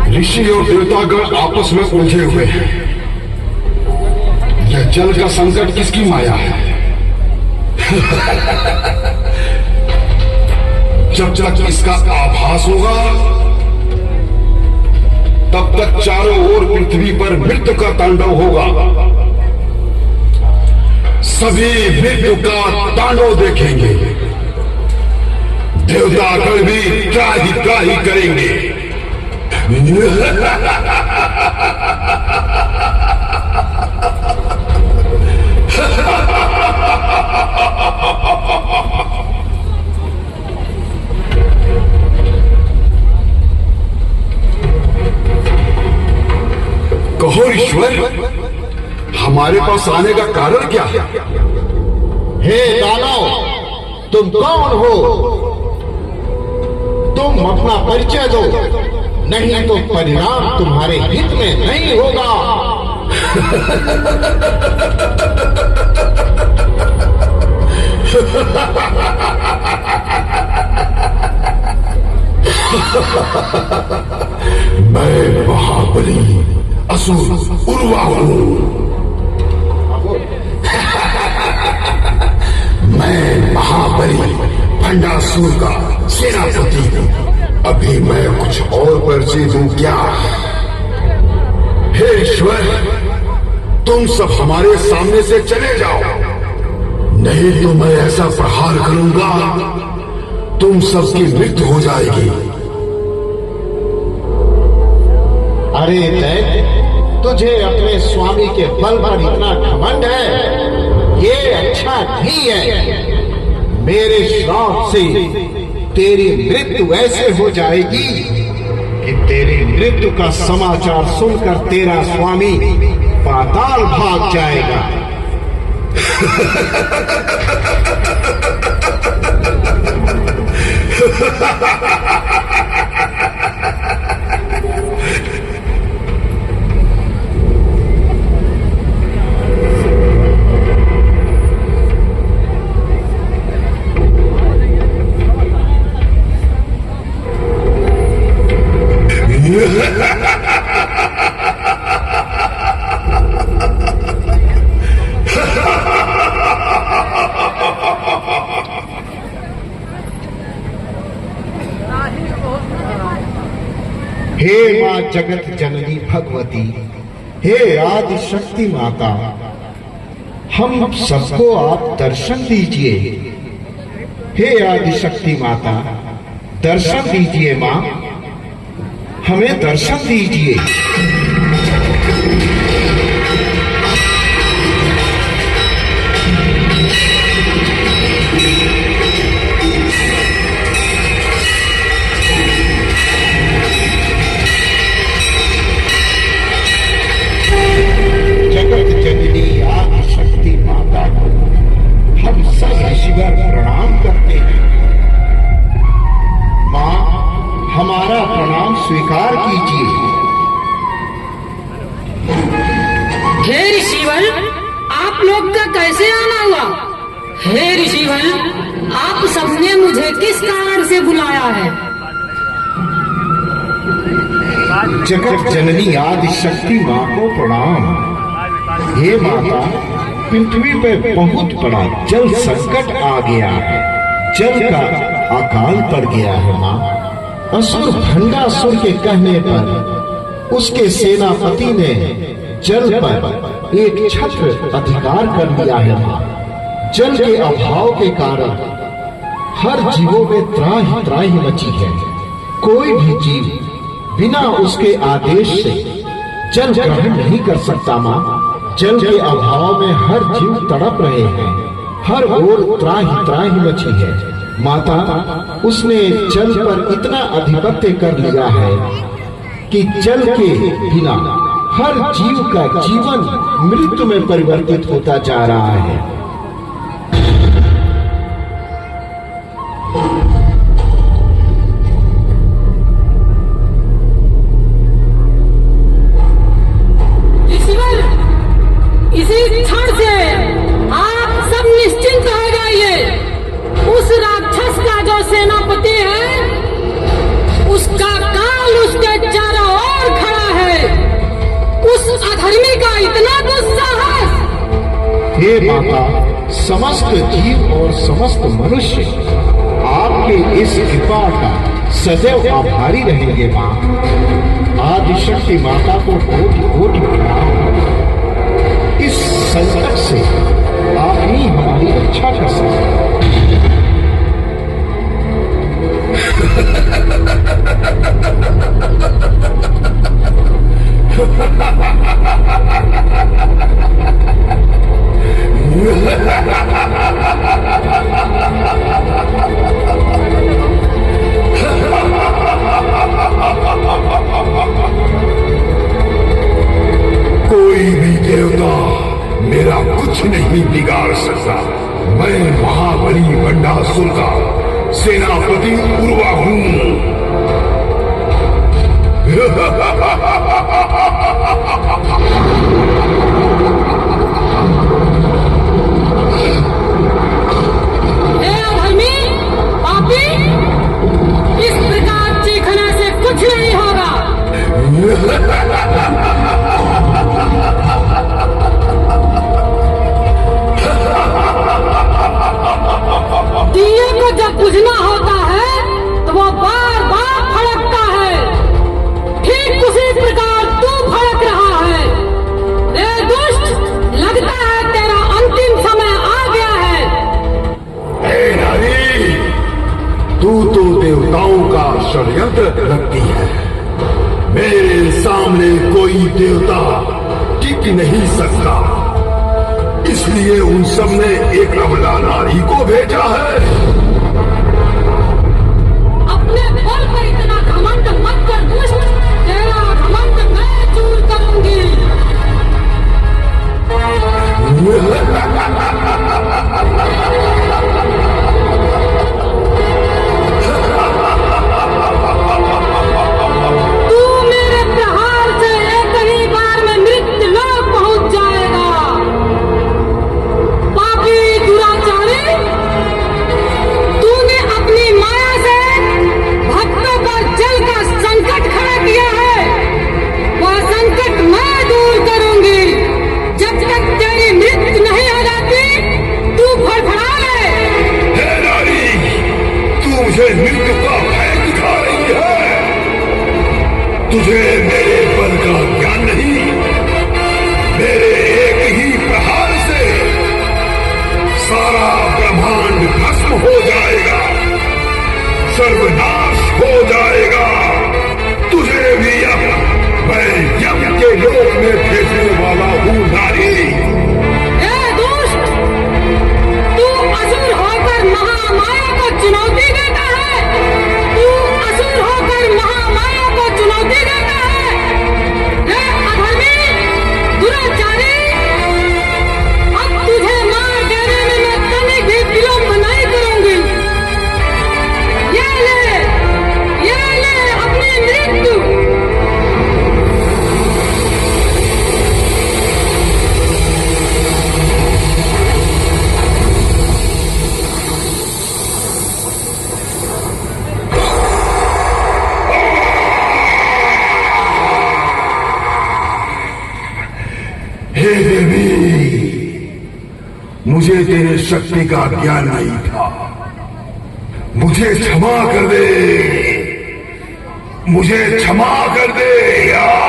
ऋषि और देवतागण आपस में उलझे हुए हैं। यह जल का संकट किसकी माया है? जब तक इसका आभास होगा तब तक चारों ओर पृथ्वी पर मृत्यु का तांडव होगा। सभी मृत्यु का तांडव देखेंगे। देवतागण भी त्राही त्राही करेंगे। कहो ईश्वर, हमारे पास आने का कारण क्या है? हे दानव, तुम कौन हो? तुम अपना परिचय दो, नहीं तो परिणाम तुम्हारे हित में नहीं होगा। मैं महाबली असुर उर्वा हूं। मैं महाबली भंडासुर का सेनापति हूं। अभी मैं कुछ और परिचय दूं क्या? हे ईश्वर, तुम सब हमारे सामने से चले जाओ, नहीं तो मैं ऐसा प्रहार करूंगा तुम सबकी मृत्यु हो जाएगी। अरे दैत्य, तुझे अपने स्वामी के बल पर इतना घमंड है, ये अच्छा नहीं है। मेरे श्राप से तेरी मृत्यु ऐसे हो जाएगी कि तेरी मृत्यु का समाचार सुनकर तेरा स्वामी पाताल भाग जाएगा। हे मां जगत जननी भगवती, हे आदि शक्ति माता, हम सबको आप दर्शन दीजिए। हे आदि शक्ति माता, दर्शन दीजिए मां, हमें दर्शन दीजिए। जगत जननी आदि शक्ति माता को हम सब ऋषिवर प्रणाम करते हैं। मां, हमारा प्रणाम स्वीकार कीजिए। हे ऋषिवर, आप लोग का कैसे आना हुआ? हे ऋषिवर, आप सबने मुझे किस कारण से बुलाया है? जगत जननी आदि शक्ति मां को प्रणाम। हे माता, पृथ्वी पे बहुत बड़ा जल संकट आ गया है। जल का अकाल पड़ गया है मां। असुर भंडासुर के कहने पर उसके सेनापति ने जल पर एक छत्र अधिकार कर लिया है मां। जल के अभाव के कारण हर जीवों में त्राहि त्राहि मची है। कोई भी जीव बिना उसके आदेश से जल ग्रहण नहीं कर सकता मां। जल के अभाव में हर जीव तड़प रहे हैं। हर ओर त्राहि त्राहि मची है माता। उसने जल पर इतना आधिपत्य कर लिया है कि जल के बिना हर जीव का जीवन मृत्यु में परिवर्तित होता जा रहा है। हे माता, समस्त जीव और समस्त मनुष्य आपके इस कृपा का सदैव आभारी रहेंगे मां। आदिशक्ति माता को कोटि कोटि प्रणाम। इस संकट से आप ही हमारी रक्षा कर सकते। कोई भी देवता मेरा कुछ नहीं बिगाड़ सकता। मैं महाबली बंडासुर का सेनापति उर्वा हूं। हे अधर्मी, पापी, इस प्रकार चीखने से कुछ नहीं होगा। दिए को जब बुझना होता है तो वो बार बार भड़कता है। ठीक उसी प्रकार तू भड़क रहा है। ए दुष्ट, लगता है तेरा अंतिम समय आ गया है। हे नारी, तू तो देवताओं का षड्यंत्र रखती है। मेरे सामने कोई देवता टिक नहीं सकता, इसलिए उन सब ने एक अबला नारी को भेजा है। अपने बल पर इतना घमंड मत कर दुष्ट, तेरा घमंड मैं दूर करूंगी। तू मेरे प्रहार से एक ही बार में मृत्यु लोक पहुंच जाएगा। पापी दुराचारी, तूने अपनी माया से भक्तों पर जल का संकट खड़ा किया है। वह संकट मैं दूर करूंगी। जब तक तेरी मृत्यु नहीं हो जाती, तू फड़फड़ा ले। हे नारी, तू मुझे मृत्यु का भय दिखा रही है। तुझे मेरे बल का ज्ञान नहीं। मेरे एक ही प्रहार से सारा ब्रह्मांड भस्म हो जाएगा, सर्वनाश हो जाएगा। तुझे भी अब मैं यम के लोक में भेजने वाला हूँ नारी। ए दुष्ट, तू असुर होकर महामाया को चुनौती देता है। तू असुर होकर महामाया को चुनौती देता है। हे अधर्मी, दुराचारी, अब तुझे मार देने में मैं तनिक भी विलंब नहीं करूंगी। ये ले अपनी मृत्यु। हे देवी, मुझे तेरे शक्ति का ज्ञान नहीं था। मुझे क्षमा कर दे, मुझे क्षमा कर दे यार।